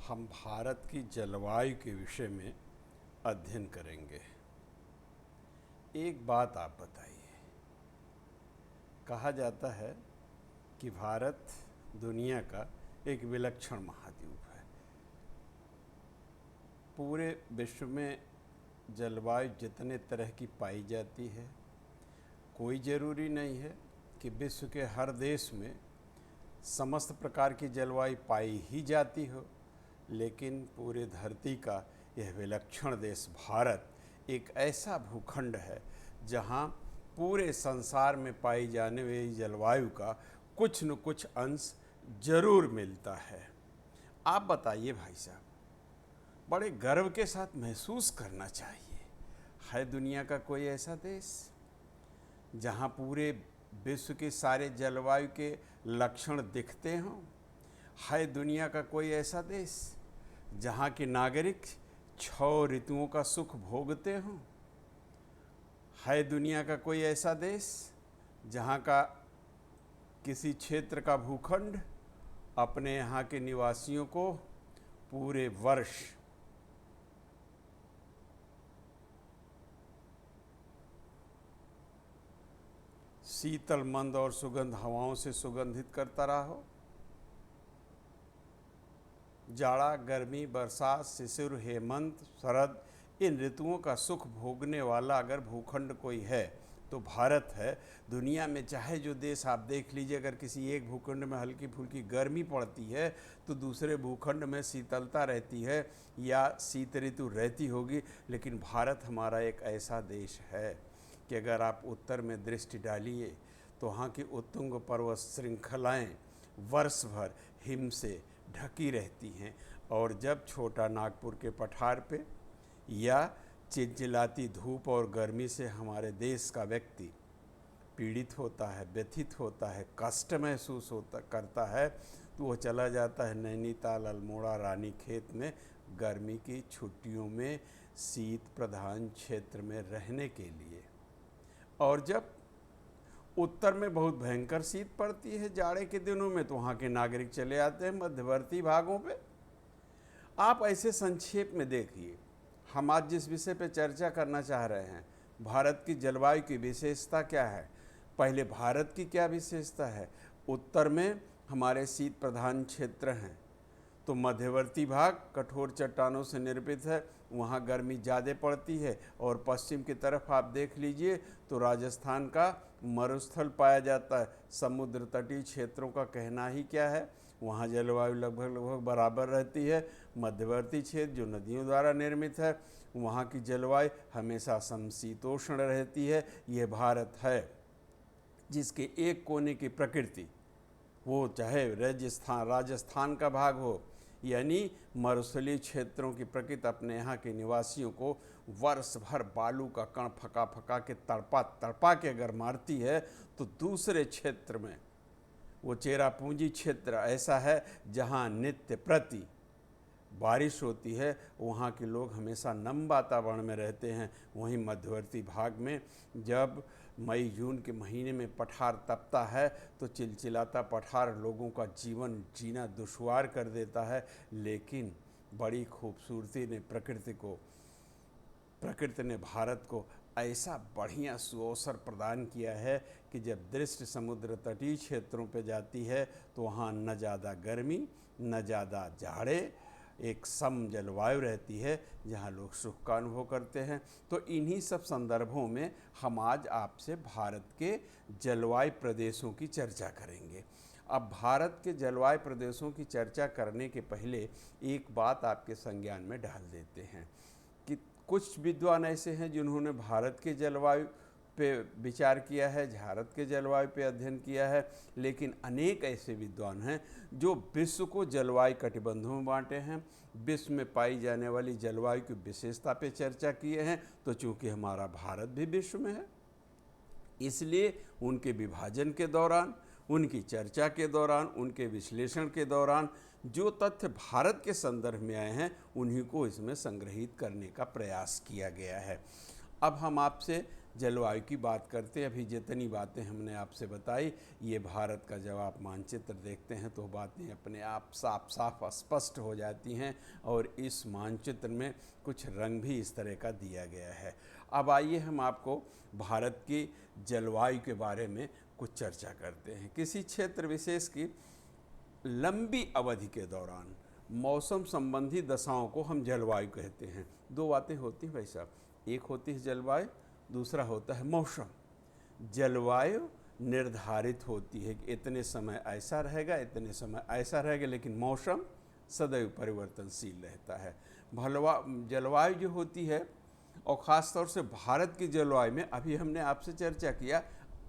हम भारत की जलवायु के विषय में अध्ययन करेंगे। एक बात आप बताइए, कहा जाता है कि भारत दुनिया का एक विलक्षण महाद्वीप है। पूरे विश्व में जलवायु जितने तरह की पाई जाती है, कोई ज़रूरी नहीं है कि विश्व के हर देश में समस्त प्रकार की जलवायु पाई ही जाती हो, लेकिन पूरे धरती का यह विलक्षण देश भारत एक ऐसा भूखंड है जहाँ पूरे संसार में पाई जाने वाली जलवायु का कुछ न कुछ अंश जरूर मिलता है। आप बताइए भाई साहब, बड़े गर्व के साथ महसूस करना चाहिए, है दुनिया का कोई ऐसा देश जहाँ पूरे विश्व के सारे जलवायु के लक्षण दिखते हों? है दुनिया का कोई ऐसा देश जहाँ के नागरिक 6 ऋतुओं का सुख भोगते हों? है दुनिया का कोई ऐसा देश जहाँ का किसी क्षेत्र का भूखंड अपने यहाँ के निवासियों को पूरे वर्ष शीतल मंद और सुगंध हवाओं से सुगंधित करता रहा हो? जाड़ा, गर्मी, बरसात, शिशिर, हेमंत, शरद, इन ऋतुओं का सुख भोगने वाला अगर भूखंड कोई है तो भारत है। दुनिया में चाहे जो देश आप देख लीजिए, अगर किसी एक भूखंड में हल्की फुल्की गर्मी पड़ती है तो दूसरे भूखंड में शीतलता रहती है या शीत ऋतु रहती होगी, लेकिन भारत हमारा एक ऐसा देश है कि अगर आप उत्तर में दृष्टि डालिए तो वहाँ की उत्तुंग पर्वत श्रृंखलाएँ वर्ष भर हिम से ढकी रहती हैं, और जब छोटा नागपुर के पठार पे या चिलचिलाती धूप और गर्मी से हमारे देश का व्यक्ति पीड़ित होता है, व्यथित होता है, कष्ट महसूस करता है, तो वो चला जाता है नैनीताल, अल्मोड़ा, रानीखेत में गर्मी की छुट्टियों में शीत प्रधान क्षेत्र में रहने के लिए। और जब उत्तर में बहुत भयंकर शीत पड़ती है जाड़े के दिनों में, तो वहाँ के नागरिक चले आते हैं मध्यवर्ती भागों पे। आप ऐसे संक्षेप में देखिए, हम आज जिस विषय पे चर्चा करना चाह रहे हैं, भारत की जलवायु की विशेषता क्या है। पहले भारत की क्या विशेषता है? उत्तर में हमारे शीत प्रधान क्षेत्र हैं, तो मध्यवर्ती भाग कठोर चट्टानों से निर्मित है, वहाँ गर्मी ज़्यादा पड़ती है। और पश्चिम की तरफ आप देख लीजिए तो राजस्थान का मरुस्थल पाया जाता है। समुद्र तटीय क्षेत्रों का कहना ही क्या है, वहाँ जलवायु लगभग बराबर रहती है। मध्यवर्ती क्षेत्र जो नदियों द्वारा निर्मित है, वहाँ की जलवायु हमेशा समशीतोष्ण रहती है। ये भारत है जिसके एक कोने की प्रकृति, वो चाहे राजस्थान का भाग हो यानी मरुस्थलीय क्षेत्रों की प्रकृति, अपने यहाँ के निवासियों को वर्ष भर बालू का कण फका फका के तड़पा के अगर मारती है, तो दूसरे क्षेत्र में वो चेरापूंजी क्षेत्र ऐसा है जहाँ नित्य प्रति बारिश होती है, वहाँ के लोग हमेशा नम वातावरण में रहते हैं। वहीं मध्यवर्ती भाग में जब मई जून के महीने में पठार तपता है तो चिलचिलाता पठार लोगों का जीवन जीना दुश्वार कर देता है, लेकिन बड़ी खूबसूरती ने प्रकृति ने भारत को ऐसा बढ़िया सुअवसर प्रदान किया है कि जब दृष्टि समुद्र तटीय क्षेत्रों पर जाती है तो वहाँ न ज़्यादा गर्मी न ज़्यादा जाड़े, एक सम जलवायु रहती है जहाँ लोग सुख का अनुभव करते हैं। तो इन्हीं सब संदर्भों में हम आज आपसे भारत के जलवायु प्रदेशों की चर्चा करेंगे। अब भारत के जलवायु प्रदेशों की चर्चा करने के पहले एक बात आपके संज्ञान में डाल देते हैं कि कुछ विद्वान ऐसे हैं जिन्होंने भारत के जलवायु पे विचार किया है, भारत के जलवायु पे अध्ययन किया है, लेकिन अनेक ऐसे विद्वान हैं जो विश्व को जलवायु कटिबंधों में बांटे हैं, विश्व में पाई जाने वाली जलवायु की विशेषता पे चर्चा किए हैं। तो चूँकि हमारा भारत भी विश्व में है, इसलिए उनके विभाजन के दौरान, उनकी चर्चा के दौरान, उनके विश्लेषण के दौरान जो तथ्य भारत के संदर्भ में आए हैं, उन्हीं को इसमें संग्रहित करने का प्रयास किया गया है। अब हम आपसे जलवायु की बात करते अभी जितनी बातें हमने आपसे बताई, ये भारत का जब आप मानचित्र देखते हैं तो बातें अपने आप साफ साफ स्पष्ट हो जाती हैं। और इस मानचित्र में कुछ रंग भी इस तरह का दिया गया है। अब आइए हम आपको भारत की जलवायु के बारे में कुछ चर्चा करते हैं। किसी क्षेत्र विशेष की लंबी अवधि के दौरान मौसम संबंधी दशाओं को हम जलवायु कहते हैं। दो बातें होती हैं भाई साहब, एक होती है जलवायु, दूसरा होता है मौसम। जलवायु निर्धारित होती है कि इतने समय ऐसा रहेगा, इतने समय ऐसा रहेगा, लेकिन मौसम सदैव परिवर्तनशील रहता है। जलवायु जो होती है, और ख़ास तौर से भारत की जलवायु में अभी हमने आपसे चर्चा किया,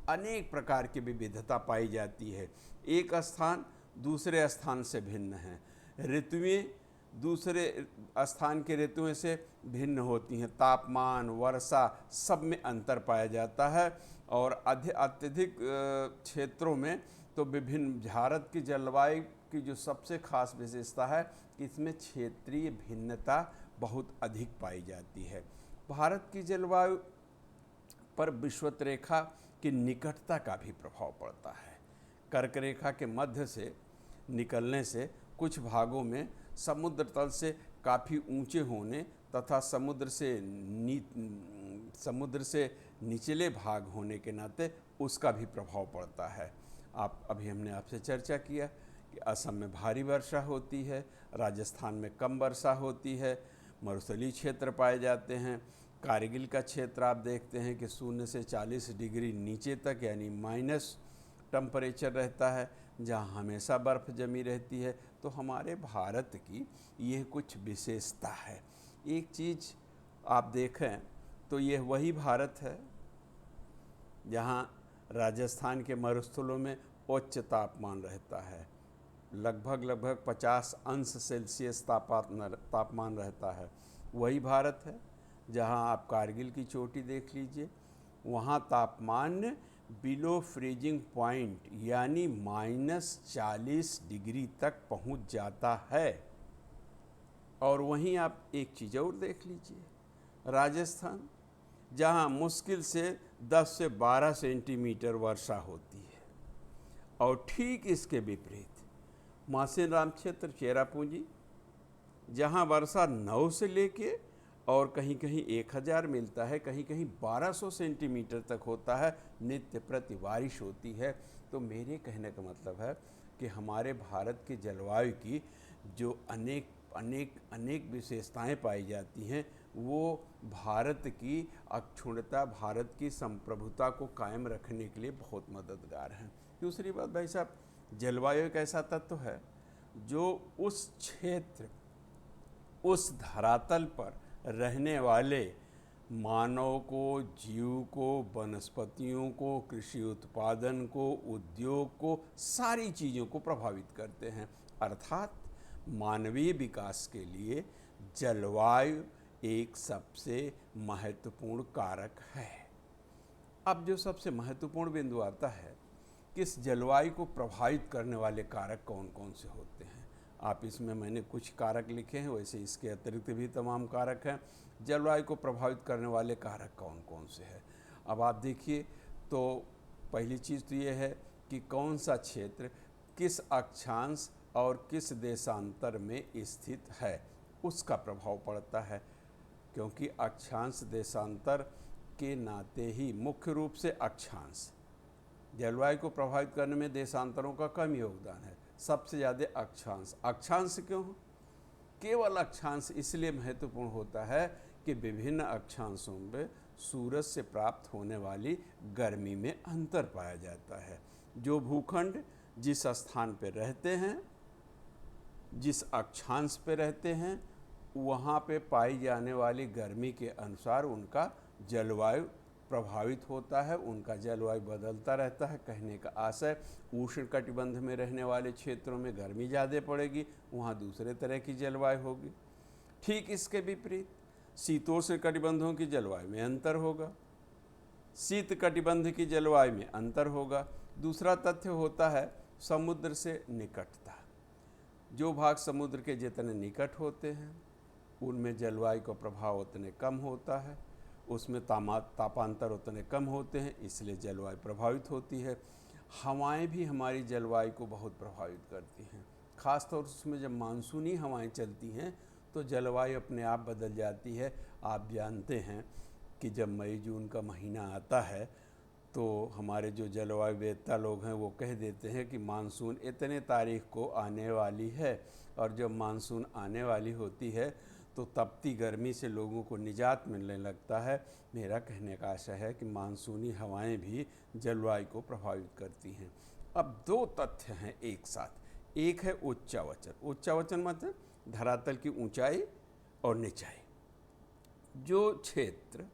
अनेक प्रकार की विविधता पाई जाती है। एक स्थान दूसरे स्थान से भिन्न है, ऋतुएं दूसरे स्थान के ऋतुओं से भिन्न होती हैं, तापमान, वर्षा सब में अंतर पाया जाता है। और अत्यधिक क्षेत्रों में तो विभिन्न, भारत की जलवायु की जो सबसे खास विशेषता है कि इसमें क्षेत्रीय भिन्नता बहुत अधिक पाई जाती है। भारत की जलवायु पर विषुवत रेखा की निकटता का भी प्रभाव पड़ता है। कर्क रेखा के मध्य से निकलने से कुछ भागों में समुद्र तल से काफ़ी ऊंचे होने तथा समुद्र से निचले भाग होने के नाते उसका भी प्रभाव पड़ता है। अभी हमने आपसे चर्चा किया कि असम में भारी वर्षा होती है, राजस्थान में कम वर्षा होती है, मरुस्थलीय क्षेत्र पाए जाते हैं। कारगिल का क्षेत्र आप देखते हैं कि 0 से 40 डिग्री नीचे तक यानी माइनस टेम्परेचर रहता है, जहाँ हमेशा बर्फ़ जमी रहती है। तो हमारे भारत की यह कुछ विशेषता है। एक चीज़ आप देखें तो यह वही भारत है जहाँ राजस्थान के मरुस्थलों में उच्च तापमान रहता है, लगभग 50 अंश सेल्सियस तापमान रहता है। वही भारत है जहाँ आप कारगिल की चोटी देख लीजिए, वहाँ तापमान बिलो फ्रीजिंग पॉइंट यानी -40 डिग्री तक पहुँच जाता है। और वहीं आप एक चीज़ और देख लीजिए, राजस्थान जहाँ मुश्किल से 10 से 12 सेंटीमीटर वर्षा होती है। और ठीक इसके विपरीत मासेराम क्षेत्र चेरापूंजी, जहाँ वर्षा 9 से लेके और कहीं कहीं 1000 मिलता है, कहीं कहीं 1200 सेंटीमीटर तक होता है, नित्य प्रति बारिश होती है। तो मेरे कहने का मतलब है कि हमारे भारत की जलवायु की जो अनेक विशेषताएं पाई जाती हैं, वो भारत की अक्षुण्णता, भारत की संप्रभुता को कायम रखने के लिए बहुत मददगार हैं। दूसरी बात भाई साहब, जलवायु एक ऐसा तत्व है जो उस क्षेत्र, उस धरातल पर रहने वाले मानव को, जीव को, वनस्पतियों को, कृषि उत्पादन को, उद्योग को, सारी चीज़ों को प्रभावित करते हैं। अर्थात मानवीय विकास के लिए जलवायु एक सबसे महत्वपूर्ण कारक है। अब जो सबसे महत्वपूर्ण बिंदु आता है कि इस जलवायु को प्रभावित करने वाले कारक कौन कौन से होते हैं। आप इसमें मैंने कुछ कारक लिखे हैं, वैसे इसके अतिरिक्त भी तमाम कारक हैं। जलवायु को प्रभावित करने वाले कारक कौन कौन से हैं। अब आप देखिए तो पहली चीज़ तो ये है कि कौन सा क्षेत्र किस अक्षांश और किस देशांतर में स्थित है, उसका प्रभाव पड़ता है। क्योंकि अक्षांश देशांतर के नाते ही, मुख्य रूप से अक्षांश, जलवायु को प्रभावित करने में देशांतरों का कम योगदान है, सबसे ज़्यादा अक्षांश। अक्षांश क्यों? केवल अक्षांश इसलिए महत्वपूर्ण होता है कि विभिन्न अक्षांशों में सूरज से प्राप्त होने वाली गर्मी में अंतर पाया जाता है। जो भूखंड जिस स्थान पर रहते हैं, जिस अक्षांश पे रहते हैं, वहाँ पे पाई जाने वाली गर्मी के अनुसार उनका जलवायु प्रभावित होता है, उनका जलवायु बदलता रहता है। कहने का आशय, उष्ण कटिबंध में रहने वाले क्षेत्रों में गर्मी ज़्यादा पड़ेगी, वहाँ दूसरे तरह की जलवायु होगी। ठीक इसके विपरीत शीतोष्ण कटिबंधों की जलवायु में अंतर होगा, शीत कटिबंध की जलवायु में अंतर होगा। दूसरा तथ्य होता है समुद्र से निकटता। जो भाग समुद्र के जितने निकट होते हैं उनमें जलवायु का प्रभाव उतने कम होता है, उसमें तापांतर उतने कम होते हैं, इसलिए जलवायु प्रभावित होती है। हवाएं भी हमारी जलवायु को बहुत प्रभावित करती हैं। ख़ास तौर से उसमें जब मानसूनी हवाएं चलती हैं तो जलवायु अपने आप बदल जाती है। आप जानते हैं कि जब मई जून का महीना आता है तो हमारे जो जलवायु वेदता लोग हैं वो कह देते हैं कि मानसून इतने तारीख को आने वाली है, और जब मानसून आने वाली होती है तो तपती गर्मी से लोगों को निजात मिलने लगता है। मेरा कहने का आशय है कि मानसूनी हवाएं भी जलवायु को प्रभावित करती हैं। अब दो तथ्य हैं एक साथ। एक है उच्चावचन। उच्चावचन मतलब धरातल की ऊंचाई और निचाई। जो क्षेत्र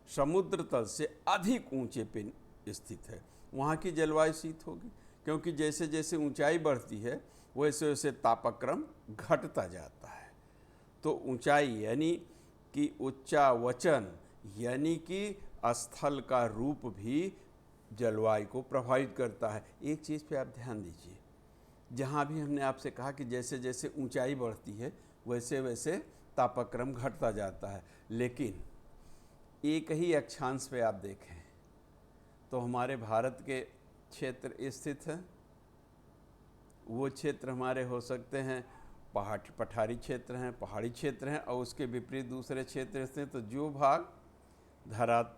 समुद्र तल से अधिक ऊंचे पे स्थित है वहाँ की जलवायु शीत होगी, क्योंकि जैसे जैसे ऊंचाई बढ़ती है वैसे वैसे तापक्रम घटता जाता है। तो ऊंचाई यानी कि उच्चावचन यानी कि स्थल का रूप भी जलवायु को प्रभावित करता है। एक चीज़ पे आप ध्यान दीजिए, जहाँ भी हमने आपसे कहा कि जैसे जैसे ऊंचाई बढ़ती है वैसे वैसे तापक्रम घटता जाता है, लेकिन एक ही अक्षांश पे आप देखें तो हमारे भारत के क्षेत्र स्थित हैं। वो क्षेत्र हमारे हो सकते हैं पठारी क्षेत्र हैं, पहाड़ी क्षेत्र हैं, और उसके विपरीत दूसरे क्षेत्र स्थित। तो जो भाग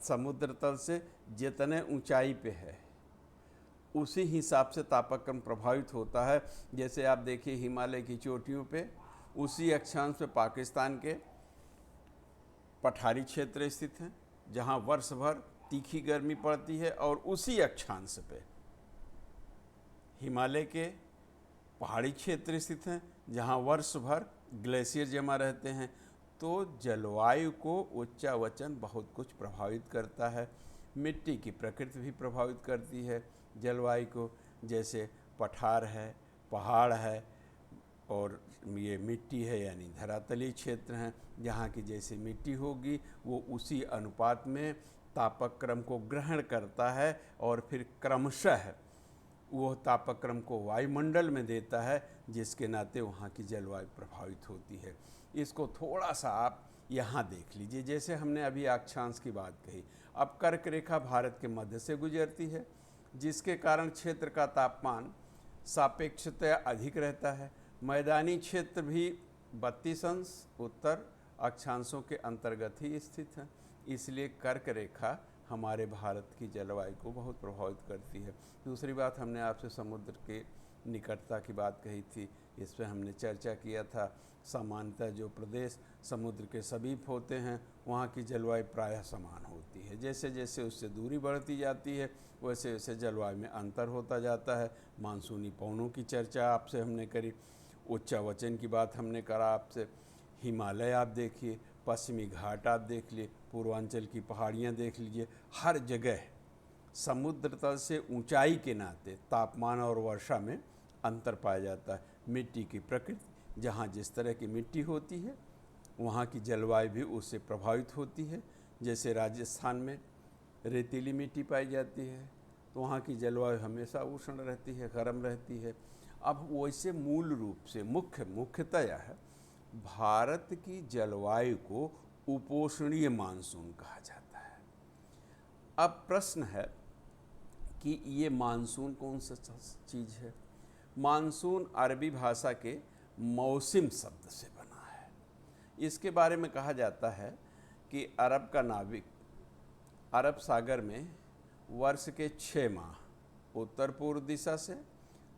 समुद्र तल से जितने ऊंचाई पे है उसी हिसाब से तापक्रम प्रभावित होता है। जैसे आप देखिए हिमालय की चोटियों पे उसी अक्षांश पे पाकिस्तान के पठारी क्षेत्र स्थित हैं जहां वर्ष भर तीखी गर्मी पड़ती है, और उसी अक्षांश पे हिमालय के पहाड़ी क्षेत्र स्थित हैं जहां वर्ष भर ग्लेशियर जमा रहते हैं। तो जलवायु को उच्चावचन बहुत कुछ प्रभावित करता है। मिट्टी की प्रकृति भी प्रभावित करती है जलवायु को। जैसे पठार है, पहाड़ है, और ये मिट्टी है यानी धरातलीय क्षेत्र हैं। जहाँ की जैसे मिट्टी होगी वो उसी अनुपात में तापक्रम को ग्रहण करता है और फिर क्रमशः वो तापक्रम को वायुमंडल में देता है, जिसके नाते वहाँ की जलवायु प्रभावित होती है। इसको थोड़ा सा आप यहाँ देख लीजिए। जैसे हमने अभी अक्षांश की बात कही, अब कर्क रेखा भारत के मध्य से गुजरती है, जिसके कारण क्षेत्र का तापमान सापेक्षतया अधिक रहता है। मैदानी क्षेत्र भी 32 अंश उत्तर अक्षांशों के अंतर्गत ही स्थित है, इसलिए कर्क रेखा हमारे भारत की जलवायु को बहुत प्रभावित करती है। दूसरी बात, हमने आपसे समुद्र के निकटता की बात कही थी, इस पर हमने चर्चा किया था। सामान्यतः जो प्रदेश समुद्र के समीप होते हैं वहाँ की जलवायु प्रायः समान होती है। जैसे जैसे उससे दूरी बढ़ती जाती है वैसे वैसे जलवायु में अंतर होता जाता है। मानसूनी पवनों की चर्चा आपसे हमने करी, उच्चावचन की बात हमने करा आपसे। हिमालय आप देखिए, पश्चिमी घाट आप देख लिए, पूर्वांचल की पहाड़ियाँ देख लीजिए, हर जगह समुद्र तल से ऊंचाई के नाते तापमान और वर्षा में अंतर पाया जाता है। मिट्टी की प्रकृति, जहाँ जिस तरह की मिट्टी होती है वहाँ की जलवायु भी उससे प्रभावित होती है। जैसे राजस्थान में रेतीली मिट्टी पाई जाती है तो वहाँ की जलवायु हमेशा उष्ण रहती है, गर्म रहती है। अब वैसे मूल रूप से मुख्यतः है भारत की जलवायु को उपोष्णीय मानसून कहा जाता है। अब प्रश्न है कि ये मानसून कौन सा चीज़ है। मानसून अरबी भाषा के मौसम शब्द से बना है। इसके बारे में कहा जाता है कि अरब का नाविक अरब सागर में वर्ष के 6 माह उत्तर पूर्व दिशा से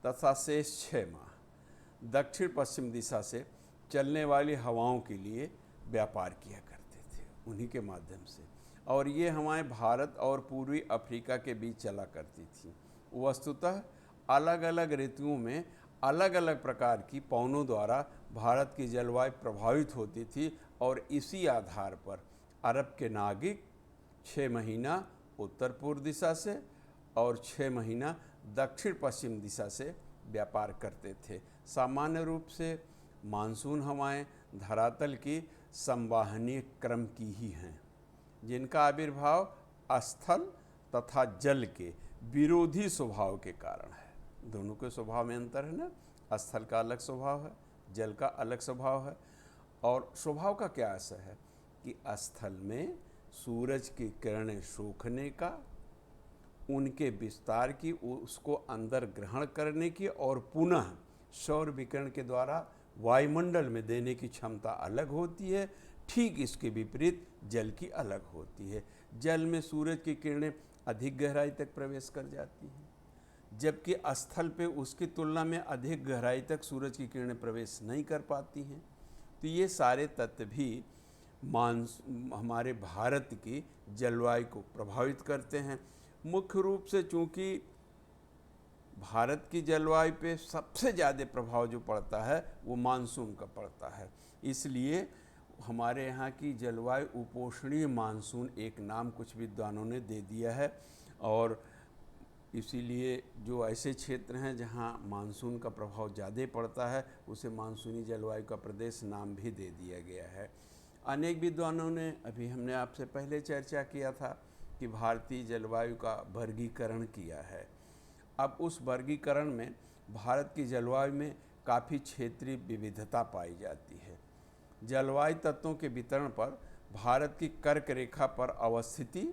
तथा शेष 6 माह दक्षिण पश्चिम दिशा से चलने वाली हवाओं के लिए व्यापार किया करते थे उन्हीं के माध्यम से, और ये हवाएं भारत और पूर्वी अफ्रीका के बीच चला करती थी। वस्तुतः अलग अलग ऋतुओं में अलग अलग प्रकार की पवनों द्वारा भारत की जलवायु प्रभावित होती थी, और इसी आधार पर अरब के नाविक 6 महीना उत्तर पूर्व दिशा से और 6 महीना दक्षिण पश्चिम दिशा से व्यापार करते थे। सामान्य रूप से मानसून हवाएं धरातल की संवाहनीय क्रम की ही हैं, जिनका आविर्भाव स्थल तथा जल के विरोधी स्वभाव के कारण है। दोनों के स्वभाव में अंतर है ना, स्थल का अलग स्वभाव है, जल का अलग स्वभाव है। और स्वभाव का क्या असर है कि स्थल में सूरज की किरणें सोखने का, उनके विस्तार की, उसको अंदर ग्रहण करने की और पुनः सौर विकिरण के द्वारा वायुमंडल में देने की क्षमता अलग होती है। ठीक इसके विपरीत जल की अलग होती है। जल में सूरज की किरणें अधिक गहराई तक प्रवेश कर जाती हैं, जबकि स्थल पे उसकी तुलना में अधिक गहराई तक सूरज की किरणें प्रवेश नहीं कर पाती हैं। तो ये सारे तत्व भी हमारे भारत की जलवायु को प्रभावित करते हैं। मुख्य रूप से चूँकि भारत की जलवायु पे सबसे ज़्यादा प्रभाव जो पड़ता है वो मानसून का पड़ता है, इसलिए हमारे यहाँ की जलवायु उपोष्णीय मानसून एक नाम कुछ विद्वानों ने दे दिया है। और इसीलिए जो ऐसे क्षेत्र हैं जहाँ मानसून का प्रभाव ज़्यादा पड़ता है उसे मानसूनी जलवायु का प्रदेश नाम भी दे दिया गया है। अनेक विद्वानों ने, अभी हमने आपसे पहले चर्चा किया था कि भारतीय जलवायु का वर्गीकरण किया है। अब उस वर्गीकरण में भारत की जलवायु में काफ़ी क्षेत्रीय विविधता पाई जाती है। जलवायु तत्वों के वितरण पर भारत की कर्क रेखा पर अवस्थिति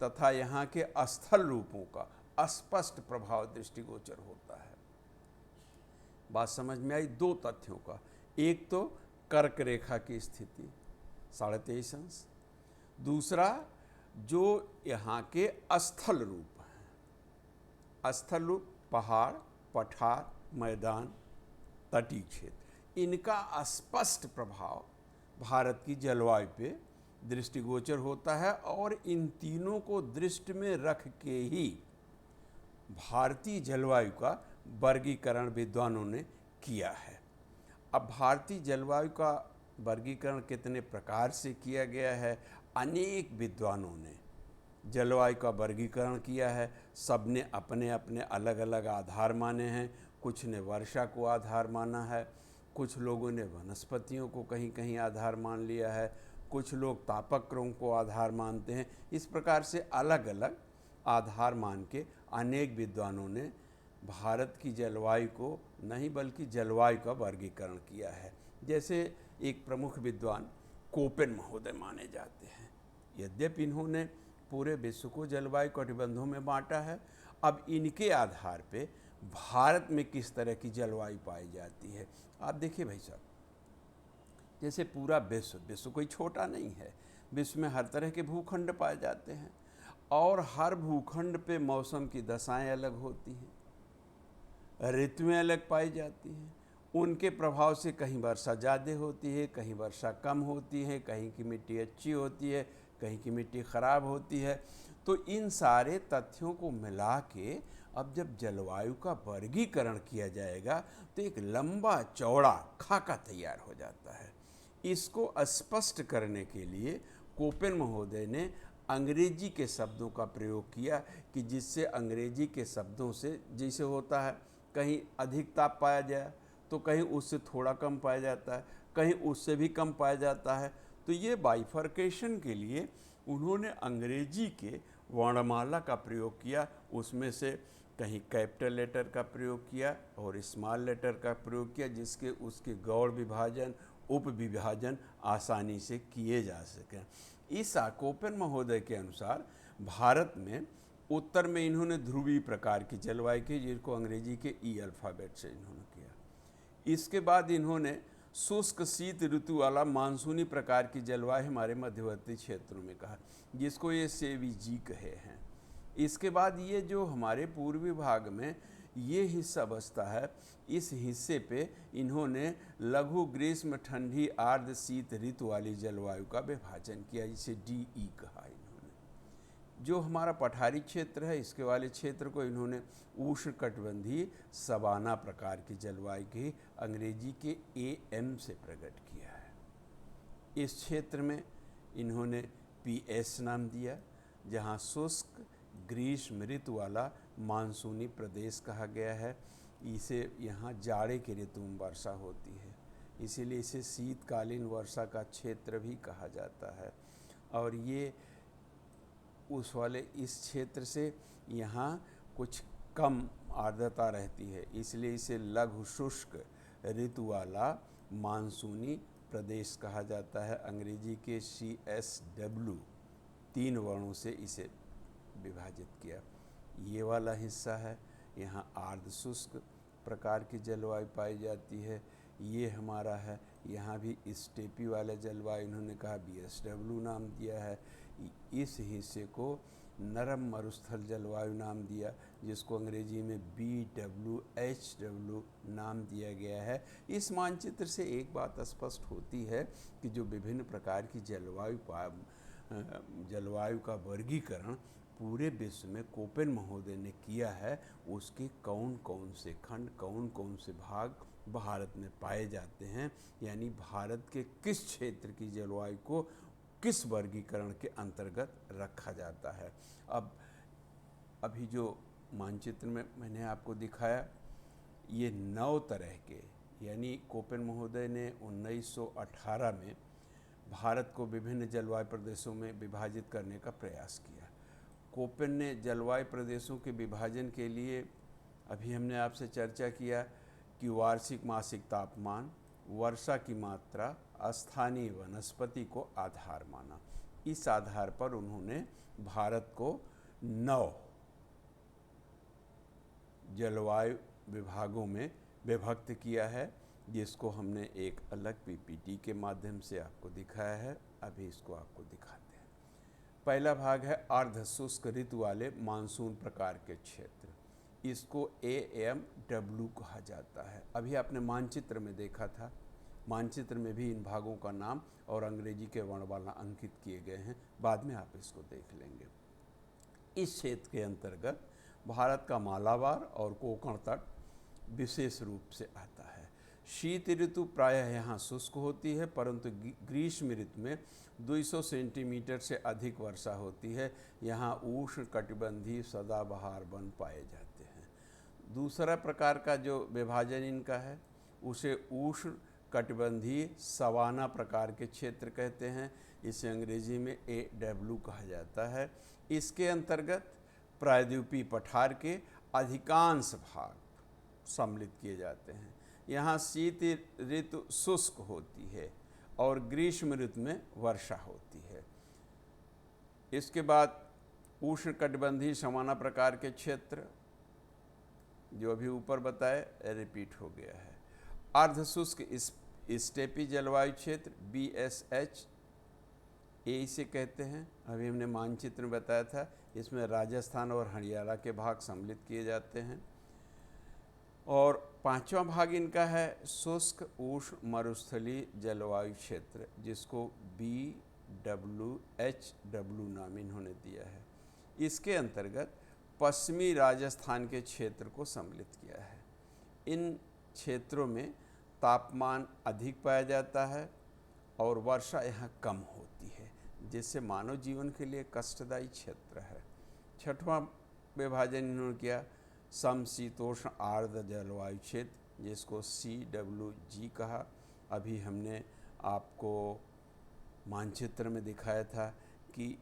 तथा यहाँ के स्थल रूपों का स्पष्ट प्रभाव दृष्टिगोचर होता है। बात समझ में आई दो तथ्यों का, एक तो कर्क रेखा की स्थिति 23.5 अंश, दूसरा जो यहाँ के स्थल रूप हैं। स्थल रूप पहाड़, पठार, मैदान, तटीय क्षेत्र, इनका स्पष्ट प्रभाव भारत की जलवायु पे दृष्टिगोचर होता है। और इन तीनों को दृष्टि में रख के ही भारतीय जलवायु का वर्गीकरण विद्वानों ने किया है। अब भारतीय जलवायु का वर्गीकरण कितने प्रकार से किया गया है, अनेक विद्वानों ने जलवायु का वर्गीकरण किया है। सब ने अपने अपने अलग अलग आधार माने हैं। कुछ ने वर्षा को आधार माना है, कुछ लोगों ने वनस्पतियों को कहीं कहीं आधार मान लिया है, कुछ लोग तापक्रम को आधार मानते हैं। इस प्रकार से अलग अलग आधार मान के अनेक विद्वानों ने भारत की जलवायु को नहीं बल्कि जलवायु का वर्गीकरण किया है। जैसे एक प्रमुख विद्वान कोपेन महोदय माने जाते हैं। यद्यपि इन्होंने पूरे विश्व को जलवायु कटिबंधों में बांटा है, अब इनके आधार पे भारत में किस तरह की जलवायु पाई जाती है। आप देखिए भाई साहब, जैसे पूरा विश्व कोई छोटा नहीं है, विश्व में हर तरह के भूखंड पाए जाते हैं और हर भूखंड पे मौसम की दशाएं अलग होती हैं, ऋतुएं अलग पाई जाती हैं। उनके प्रभाव से कहीं वर्षा ज़्यादा होती है, कहीं वर्षा कम होती है, कहीं की मिट्टी अच्छी होती है, कहीं की मिट्टी ख़राब होती है। तो इन सारे तथ्यों को मिला के अब जब जलवायु का वर्गीकरण किया जाएगा तो एक लंबा चौड़ा खाका तैयार हो जाता है। इसको स्पष्ट करने के लिए कोपेन महोदय ने अंग्रेजी के शब्दों का प्रयोग किया कि जिससे अंग्रेजी के शब्दों से जैसे होता है कहीं अधिक ताप पाया जाए तो कहीं उससे थोड़ा कम पाया जाता है, कहीं उससे भी कम पाया जाता है। तो ये बाइफर्केशन के लिए उन्होंने अंग्रेजी के वर्णमाला का प्रयोग किया। उसमें से कहीं कैपिटल लेटर का प्रयोग किया और स्मॉल लेटर का प्रयोग किया, जिसके उसके गौड़ विभाजन उप विभाजन आसानी से किए जा सकें। इस कोपेन महोदय के अनुसार भारत में उत्तर में इन्होंने ध्रुवीय प्रकार की जलवायु की, जिसको अंग्रेजी के ई अल्फ़ाबेट से इन्होंने किया। इसके बाद इन्होंने शुष्क शीत ऋतु वाला मानसूनी प्रकार की जलवायु हमारे मध्यवर्ती क्षेत्रों में कहा, जिसको ये सेवीजी कहे हैं। इसके बाद ये जो हमारे पूर्वी भाग में ये हिस्सा बसता है, इस हिस्से पे इन्होंने लघु ग्रीष्म ठंडी आर्द्र शीत ऋतु वाली जलवायु का विभाजन किया, जिसे DE कहा इन्होंने। जो हमारा पठारी क्षेत्र है, इसके वाले क्षेत्र को इन्होंने उष्णकटिबंधीय सवाना प्रकार की जलवायु की अंग्रेजी के AM से प्रकट किया है। इस क्षेत्र में इन्होंने PS नाम दिया, जहाँ शुष्क ग्रीष्म ऋतु वाला मानसूनी प्रदेश कहा गया है। इसे यहाँ जाड़े के ऋतु में वर्षा होती है, इसीलिए इसे शीतकालीन वर्षा का क्षेत्र भी कहा जाता है। और ये उस वाले इस क्षेत्र से यहाँ कुछ कम आर्द्रता रहती है, इसलिए इसे लघु शुष्क ऋतु वाला मानसूनी प्रदेश कहा जाता है। अंग्रेजी के CSW 3 वर्णों से इसे विभाजित किया। ये वाला हिस्सा है, यहाँ आर्द्र शुष्क प्रकार की जलवायु पाई जाती है। ये हमारा है, यहाँ भी स्टेपी वाला जलवायु इन्होंने कहा BSW नाम दिया है। इस हिस्से को नरम मरुस्थल जलवायु नाम दिया, जिसको अंग्रेजी में BWHW नाम दिया गया है। इस मानचित्र से एक बात स्पष्ट होती है कि जो विभिन्न प्रकार की जलवायु का वर्गीकरण पूरे विश्व में कोपेन महोदय ने किया है, उसके कौन कौन से खंड, कौन कौन से भाग भारत में पाए जाते हैं, यानी भारत के किस क्षेत्र की जलवायु को किस वर्गीकरण के अंतर्गत रखा जाता है। अब अभी जो मानचित्र में मैंने आपको दिखाया, ये 9 तरह के, यानी कोपेन महोदय ने 1918 में भारत को विभिन्न जलवायु प्रदेशों में विभाजित करने का प्रयास किया। कोपेन ने जलवायु प्रदेशों के विभाजन के लिए, अभी हमने आपसे चर्चा किया कि वार्षिक मासिक तापमान, वर्षा की मात्रा, स्थानीय वनस्पति को आधार माना। इस आधार पर उन्होंने भारत को 9 जलवायु विभागों में विभक्त किया है, जिसको हमने एक अलग PPT के माध्यम से आपको दिखाया है। अभी इसको आपको दिखाते हैं। पहला भाग है अर्ध शुष्क ऋतु वाले मानसून प्रकार के क्षेत्र, इसको AMW कहा जाता है। अभी आपने मानचित्र में देखा था, मानचित्र में भी इन भागों का नाम और अंग्रेजी के वर्णमाला अंकित किए गए हैं, बाद में आप इसको देख लेंगे। इस क्षेत्र के अंतर्गत भारत का मालाबार और कोंकण तट विशेष रूप से आता है। शीत ऋतु प्रायः यहाँ शुष्क होती है, परंतु ग्रीष्म ऋतु में 200 सेंटीमीटर से अधिक वर्षा होती है। यहाँ उष्ण कटिबंधीय सदाबहार वन पाए जाते हैं। दूसरा प्रकार का जो विभाजन इनका है, उसे उष्ण कटिबंधीय सवाना प्रकार के क्षेत्र कहते हैं। इसे अंग्रेजी में AW कहा जाता है। इसके अंतर्गत प्रायद्वीपीय पठार के अधिकांश भाग सम्मिलित किए जाते हैं। यहाँ शीत ऋतु शुष्क होती है और ग्रीष्म ऋतु में वर्षा होती है। इसके बाद उष्ण कटिबंधीय सवाना प्रकार के क्षेत्र, जो अभी ऊपर बताए, रिपीट हो गया है। अर्ध शुष्क स्टेपी जलवायु क्षेत्र BSH इसे कहते हैं। अभी हमने मानचित्र में बताया था, इसमें राजस्थान और हरियाणा के भाग सम्मिलित किए जाते हैं। और 5वां भाग इनका है शुष्क उष्ण मरुस्थलीय जलवायु क्षेत्र, जिसको BWHW नाम इन्होंने दिया है। इसके अंतर्गत पश्चिमी राजस्थान के क्षेत्र को सम्मिलित किया है। इन क्षेत्रों में तापमान अधिक पाया जाता है और वर्षा यहाँ कम होती है, जिससे मानव जीवन के लिए कष्टदायी क्षेत्र है। 6वां विभाजन इन्होंने किया समशीतोष्ण आर्द्र जलवायु क्षेत्र, जिसको CWG कहा। अभी हमने आपको मानचित्र में दिखाया था कि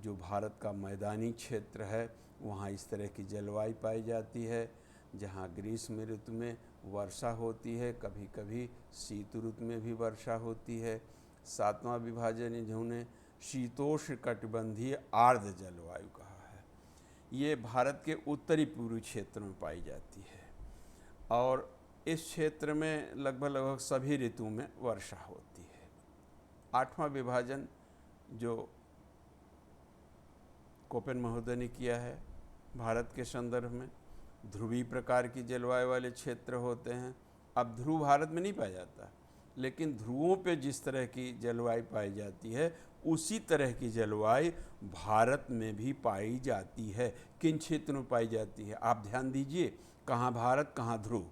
जो भारत का मैदानी क्षेत्र है, वहाँ इस तरह की जलवायु पाई जाती है, जहाँ ग्रीष्म ऋतु में वर्षा होती है, कभी कभी शीत ऋतु में भी वर्षा होती है। 7वां विभाजन इन्होंने शीतोष्ण कटिबंधीय आर्द्र जलवायु कहा है। ये भारत के उत्तरी पूर्वी क्षेत्र में पाई जाती है और इस क्षेत्र में लगभग सभी ऋतुओं में वर्षा होती है। 8वां विभाजन जो कोपेन महोदय ने किया है भारत के संदर्भ में, ध्रुवीय प्रकार की जलवायु वाले क्षेत्र होते हैं। अब ध्रुव भारत में नहीं पाया जाता, लेकिन ध्रुवों पे जिस तरह की जलवायु पाई जाती है, उसी तरह की जलवायु भारत में भी पाई जाती है। किन क्षेत्रों में पाई जाती है आप ध्यान दीजिए, कहाँ भारत कहाँ ध्रुव,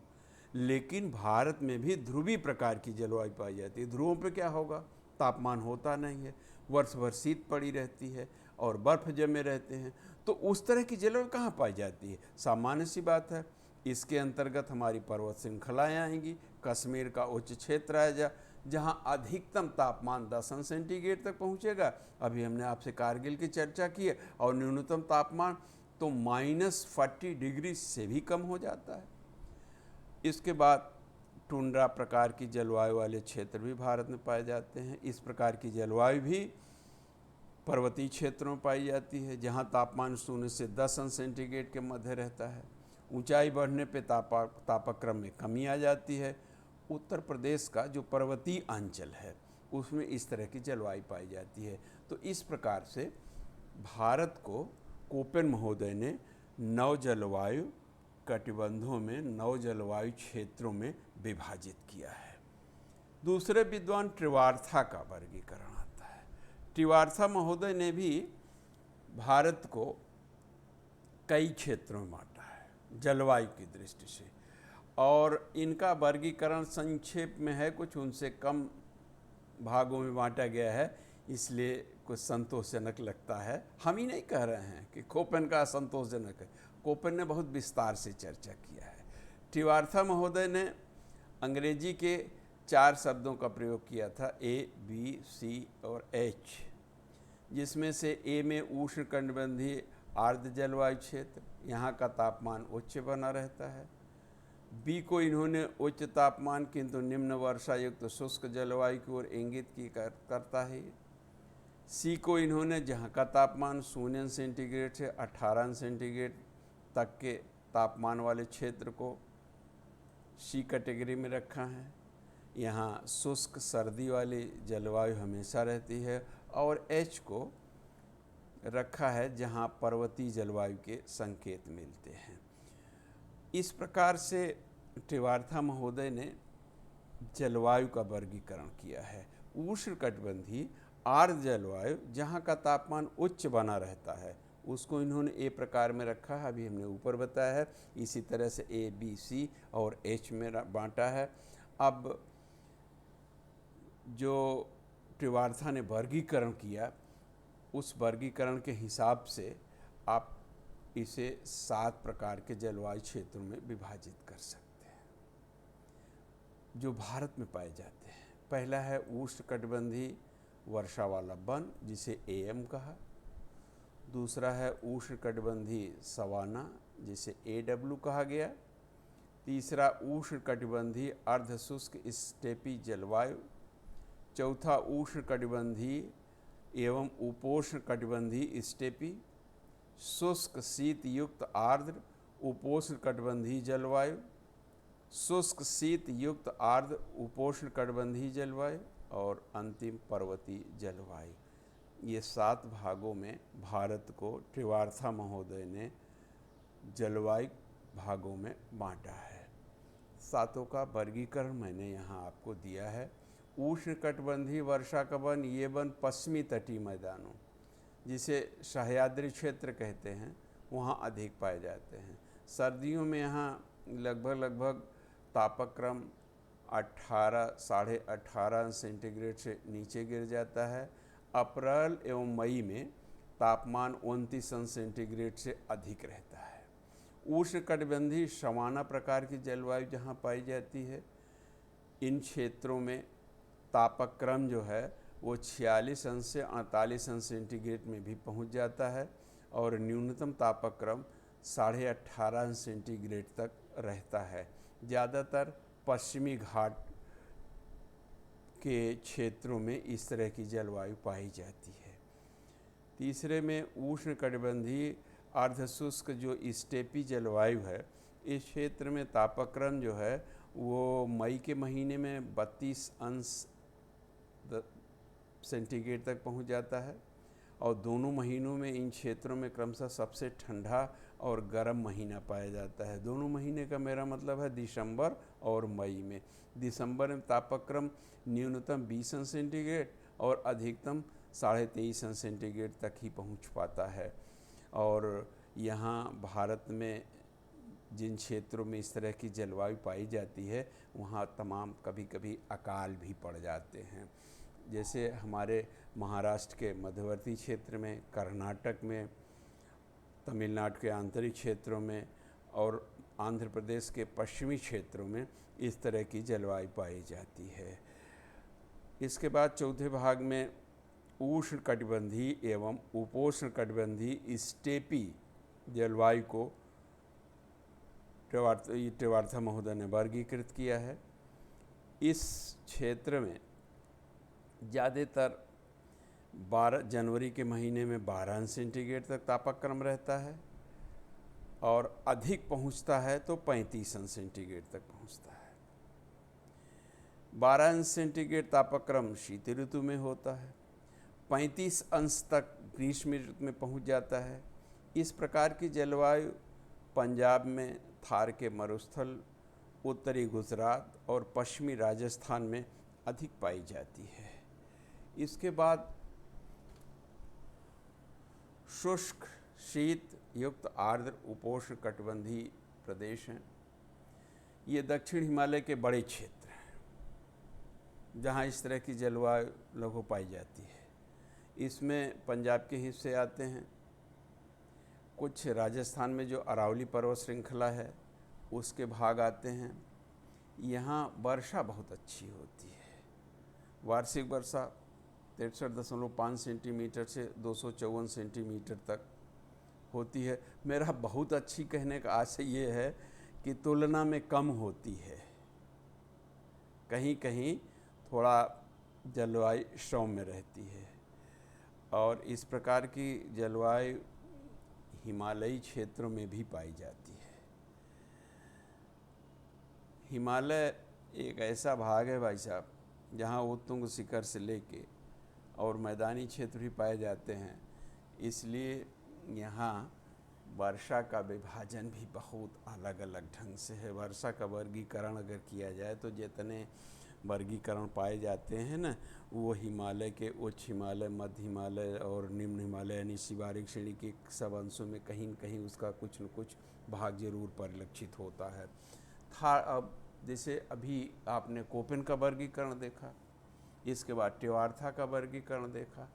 लेकिन भारत में भी ध्रुवीय प्रकार की जलवायु पाई जाती है। ध्रुवों पे क्या होगा, तापमान होता नहीं है, वर्ष भर शीत पड़ी रहती है और बर्फ जमे रहते हैं, तो उस तरह की जलवायु कहाँ पाई जाती है, सामान्य सी बात है। इसके अंतर्गत हमारी पर्वत श्रृंखलाएँ आएंगी, कश्मीर का उच्च क्षेत्र आएगा, जहाँ अधिकतम तापमान 10 अंश सेंटीग्रेड तक पहुँचेगा। अभी हमने आपसे कारगिल की चर्चा की है, और न्यूनतम तापमान तो -40 डिग्री से भी कम हो जाता है। इसके बाद टुंड्रा प्रकार की जलवायु वाले क्षेत्र भी भारत में पाए जाते हैं। इस प्रकार की जलवायु भी पर्वतीय क्षेत्रों में पाई जाती है, जहाँ तापमान 0 से 10 अंश सेंटीग्रेड के मध्य रहता है। ऊंचाई बढ़ने पे तापक्रम में कमी आ जाती है। उत्तर प्रदेश का जो पर्वतीय अंचल है उसमें इस तरह की जलवायु पाई जाती है। तो इस प्रकार से भारत को कोपेन महोदय ने 9 जलवायु कटिबंधों में 9 जलवायु क्षेत्रों में विभाजित किया है। दूसरे विद्वान ट्रिवार्था का वर्गीकरण आता है। ट्रिवार्था महोदय ने भी भारत को कई क्षेत्रों में बांटा है जलवायु की दृष्टि से, और इनका वर्गीकरण संक्षेप में है, कुछ उनसे कम भागों में बांटा गया है, इसलिए कुछ संतोषजनक लगता है। हम ही नहीं कह रहे हैं कि कोपेन का असंतोषजनक है, कोपेन ने बहुत विस्तार से चर्चा किया है। ट्रिवार्था महोदय ने अंग्रेजी के 4 शब्दों का प्रयोग किया था, A, B, C और H, जिसमें से A में उष्णकटिबंधीय आर्द्र जलवायु क्षेत्र, यहाँ का तापमान उच्च बना रहता है। बी को इन्होंने उच्च तापमान किंतु निम्न वर्षा युक्त शुष्क जलवायु की ओर इंगित की करता है। सी को इन्होंने जहाँ का तापमान 0 सेंटीग्रेड से 18 सेंटीग्रेड तक के तापमान वाले क्षेत्र को सी कैटेगरी में रखा है। यहाँ शुष्क सर्दी वाली जलवायु हमेशा रहती है। और एच को रखा है जहाँ पर्वतीय जलवायु के संकेत मिलते हैं। इस प्रकार से ट्रिवार्था महोदय ने जलवायु का वर्गीकरण किया है। उष्णकटिबंधीय आर्द्र जलवायु जहाँ का तापमान उच्च बना रहता है उसको इन्होंने ए प्रकार में रखा है, अभी हमने ऊपर बताया है। इसी तरह से ए, बी, सी और एच में बांटा है। अब जो ट्रिवार्था ने वर्गीकरण किया उस वर्गीकरण के हिसाब से आप इसे 7 प्रकार के जलवायु क्षेत्रों में विभाजित कर सकते हैं जो भारत में पाए जाते हैं। पहला है उष्णकटिबंधीय वर्षा वाला वन, जिसे AM कहा। दूसरा है उष्णकटिबंधीय सवाना, जिसे AW कहा गया। तीसरा उष्णकटिबंधीय अर्धशुष्क स्टेपी जलवायु। चौथा उष्णकटिबंधीय एवं उपोष्णकटिबंधीय स्टेपी। शुष्क शीत युक्त आर्द्र उपोष्णकटिबंधीय जलवायु। शुष्क शीत युक्त आर्द्र उपोष्णकटिबंधीय जलवायु और अंतिम पर्वतीय जलवायु। ये 7 भागों में भारत को ट्रिवार्था महोदय ने जलवायु भागों में बांटा है। 7 का वर्गीकरण मैंने यहाँ आपको दिया है। उष्णकटिबंधीय वर्षा का वन, ये वन पश्चिमी तटीय मैदानों, जिसे सह्याद्री क्षेत्र कहते हैं, वहाँ अधिक पाए जाते हैं। सर्दियों में यहाँ लगभग तापक्रम 18 साढ़े 18 सेंटीग्रेड से नीचे गिर जाता है। अप्रैल एवं मई में तापमान 29 अंश सेंटीग्रेड से अधिक रहता है। उष्णकटिबंधीय सवाना प्रकार की जलवायु जहाँ पाई जाती है, इन क्षेत्रों में तापक्रम जो है वो 46 अंश से 48 अंश सेंटीग्रेड में भी पहुंच जाता है और न्यूनतम तापक्रम 18.5 अंश सेंटीग्रेड तक रहता है। ज़्यादातर पश्चिमी घाट के क्षेत्रों में इस तरह की जलवायु पाई जाती है। तीसरे में उष्णकटिबंधीय अर्धशुष्क जो स्टेपी जलवायु है, इस क्षेत्र में तापक्रम जो है वो मई के महीने में 32 अंश सेंटीग्रेड तक पहुंच जाता है और दोनों महीनों में इन क्षेत्रों में क्रमशः सबसे ठंडा और गर्म महीना पाया जाता है। दोनों महीने का मेरा मतलब है दिसंबर और मई में। दिसंबर में तापक्रम न्यूनतम 20 अंश सेंटीग्रेड और अधिकतम 23.5 अंश सेंटीग्रेड तक ही पहुंच पाता है। और यहाँ भारत में जिन क्षेत्रों में इस तरह की जलवायु पाई जाती है वहाँ तमाम कभी कभी अकाल भी पड़ जाते हैं। जैसे हमारे महाराष्ट्र के मध्यवर्ती क्षेत्र में, कर्नाटक में, तमिलनाडु के आंतरिक क्षेत्रों में और आंध्र प्रदेश के पश्चिमी क्षेत्रों में इस तरह की जलवायु पाई जाती है। इसके बाद चौथे भाग में उष्णकटिबंधीय एवं उपोष्णकटिबंधीय स्टेपी जलवायु को ट्रिवार्था महोदय ने वर्गीकृत किया है। इस क्षेत्र में ज़्यादातर जनवरी के महीने में 12 अंश सेंटीग्रेड तक तापक्रम रहता है और अधिक पहुंचता है तो 35 अंश सेंटीग्रेड तक पहुंचता है। 12 अंश सेंटीग्रेड तापक्रम शीत ऋतु में होता है, 35 अंश तक ग्रीष्म ऋतु में पहुंच जाता है। इस प्रकार की जलवायु पंजाब में थार के मरुस्थल, उत्तरी गुजरात और पश्चिमी राजस्थान में अधिक पाई जाती है। इसके बाद शुष्क शीत युक्त आर्द्र उपोष्ण कटिबंधीय प्रदेश हैं। ये दक्षिण हिमालय के बड़े क्षेत्र हैं जहाँ इस तरह की जलवायु लघु पाई जाती है। इसमें पंजाब के हिस्से आते हैं, कुछ राजस्थान में जो अरावली पर्वत श्रृंखला है उसके भाग आते हैं। यहाँ वर्षा बहुत अच्छी होती है। वार्षिक वर्षा 63.5 सेंटीमीटर से 254 सेंटीमीटर तक होती है। मेरा बहुत अच्छी कहने का आशय ये है कि तुलना में कम होती है, कहीं कहीं थोड़ा जलवायु सौम्य रहती है। और इस प्रकार की जलवायु हिमालयी क्षेत्रों में भी पाई जाती है। हिमालय एक ऐसा भाग है भाई साहब जहाँ उत्तुंग शिखर से लेके और मैदानी क्षेत्र भी पाए जाते हैं, इसलिए यहाँ वर्षा का विभाजन भी बहुत अलग अलग ढंग से है। वर्षा का वर्गीकरण अगर किया जाए तो जितने वर्गीकरण पाए जाते हैं ना, वो हिमालय के उच्च हिमालय, मध्य हिमालय और निम्न हिमालय यानी शिवारिक श्रेणी के सब अंशों में कहीं न कहीं उसका कुछ न कुछ भाग जरूर परिलक्षित होता है। अब जैसे अभी आपने कोपेन का वर्गीकरण देखा, इसके बाद टेवार्था का वर्गीकरण देखा।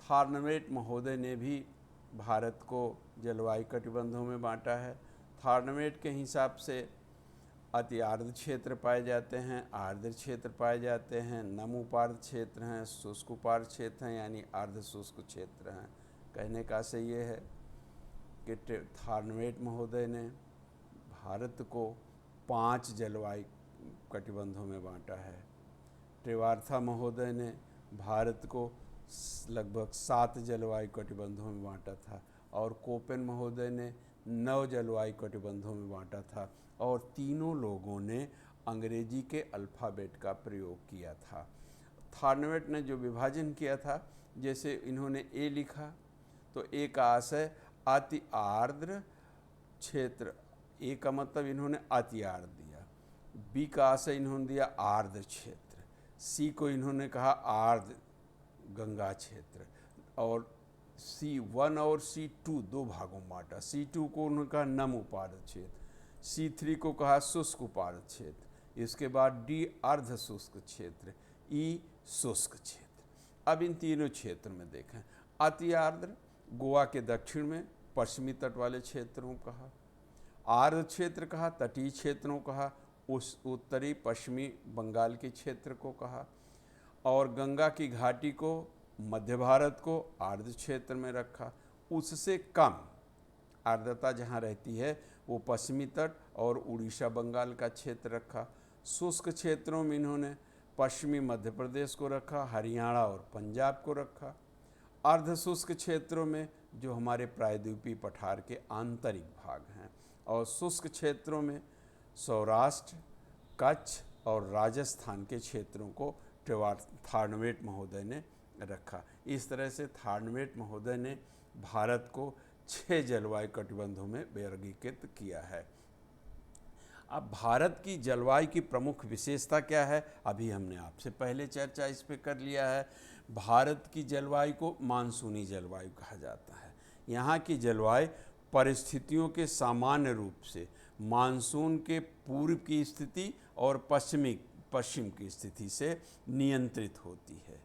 थार्नवेट महोदय ने भी भारत को जलवायु कटिबंधों में बांटा है। थार्नवेट के हिसाब से अति आर्द्र क्षेत्र पाए जाते हैं, आर्द्र क्षेत्र पाए जाते हैं, नम उपार्द्र क्षेत्र हैं, शुष्क उपार्द्र क्षेत्र हैं यानी अर्ध शुष्क क्षेत्र हैं। कहने का से ये है कि थार्नवेट महोदय ने भारत को 5 जलवायु कटिबंधों में बांटा है। टेवार्था महोदय ने भारत को लगभग 7 जलवायु कटिबंधों में बांटा था और कोपेन महोदय ने 9 जलवायु कटिबंधों में बांटा था। और तीनों लोगों ने अंग्रेजी के अल्फ़ाबेट का प्रयोग किया था। थार्नवेट ने जो विभाजन किया था, जैसे इन्होंने ए लिखा तो ए का आशय अति आर्द्र क्षेत्र, ए का मतलब इन्होंने अति आर्द्र दिया। बी का आशय इन्होंने दिया आर्द्र क्षेत्र, सी को इन्होंने कहा आर्द्र गंगा क्षेत्र और C1 और C2 दो भागों में बांटा। C2 को उन्होंने कहा नम उपार्द्र क्षेत्र, C3 को कहा शुष्क उपार्द्र क्षेत्र, इसके बाद D अर्ध शुष्क क्षेत्र, E शुष्क क्षेत्र। अब इन तीनों क्षेत्र में देखें, अति आर्द्र गोवा के दक्षिण में पश्चिमी तट वाले क्षेत्रों को कहा, आर्द्र क्षेत्र कहा तटीय क्षेत्रों को कहा, उस उत्तरी पश्चिमी बंगाल के क्षेत्र को कहा, और गंगा की घाटी को मध्य भारत को आर्द्र क्षेत्र में रखा। उससे कम आर्द्रता जहाँ रहती है वो पश्चिमी तट और उड़ीसा बंगाल का क्षेत्र रखा। शुष्क क्षेत्रों में इन्होंने पश्चिमी मध्य प्रदेश को रखा, हरियाणा और पंजाब को रखा। अर्ध शुष्क क्षेत्रों में जो हमारे प्रायद्वीपीय पठार के आंतरिक भाग हैं, और शुष्क क्षेत्रों में सौराष्ट्र, कच्छ और राजस्थान के क्षेत्रों को थार्नवेट महोदय ने रखा। इस तरह से थार्नवेट महोदय ने भारत को 6 जलवायु कटिबंधों में वर्गीकृत किया है। अब भारत की जलवायु की प्रमुख विशेषता क्या है, अभी हमने आपसे पहले चर्चा इस पे कर लिया है। भारत की जलवायु को मानसूनी जलवायु कहा जाता है। यहाँ की जलवायु परिस्थितियों के सामान्य रूप से मानसून के पूर्व की स्थिति और पश्चिम की स्थिति से नियंत्रित होती है।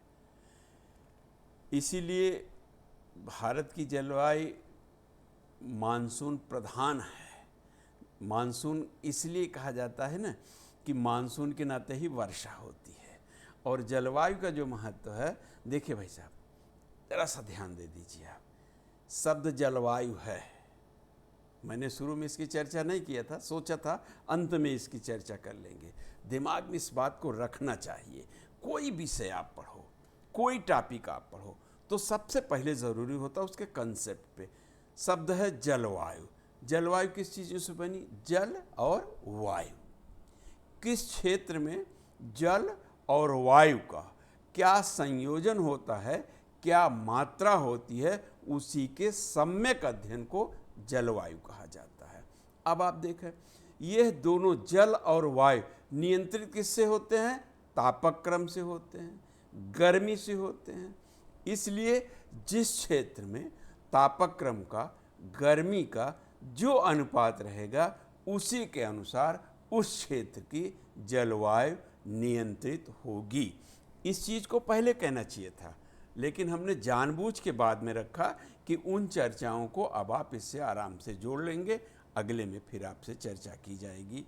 इसीलिए भारत की जलवायु मानसून प्रधान है। मानसून इसलिए कहा जाता है ना कि मानसून के नाते ही वर्षा होती है। और जलवायु का जो महत्व है, देखिए भाई साहब ज़रा सा ध्यान दे दीजिए आप। शब्द जलवायु है, मैंने शुरू में इसकी चर्चा नहीं किया था, सोचा था अंत में इसकी चर्चा कर लेंगे। दिमाग में इस बात को रखना चाहिए। कोई विषय आप पढ़ो, कोई टॉपिक आप पढ़ो, तो तो सबसे पहले ज़रूरी होता है उसके कंसेप्ट पे। शब्द है जलवायु। जलवायु किस चीज़ों से बनी? जल और वायु। किस क्षेत्र में जल और वायु का क्या संयोजन होता है, क्या मात्रा होती है, उसी के सम्यक अध्ययन को जलवायु कहा जाता है। अब आप देखें, यह दोनों जल और वायु नियंत्रित किससे होते हैं? तापक्रम से होते हैं, गर्मी से होते हैं। इसलिए जिस क्षेत्र में तापक्रम का, गर्मी का जो अनुपात रहेगा, उसी के अनुसार उस क्षेत्र की जलवायु नियंत्रित होगी। इस चीज़ को पहले कहना चाहिए था, लेकिन हमने जानबूझ के बाद में रखा कि उन चर्चाओं को अब आप इससे आराम से जोड़ लेंगे। अगले में फिर आपसे चर्चा की जाएगी।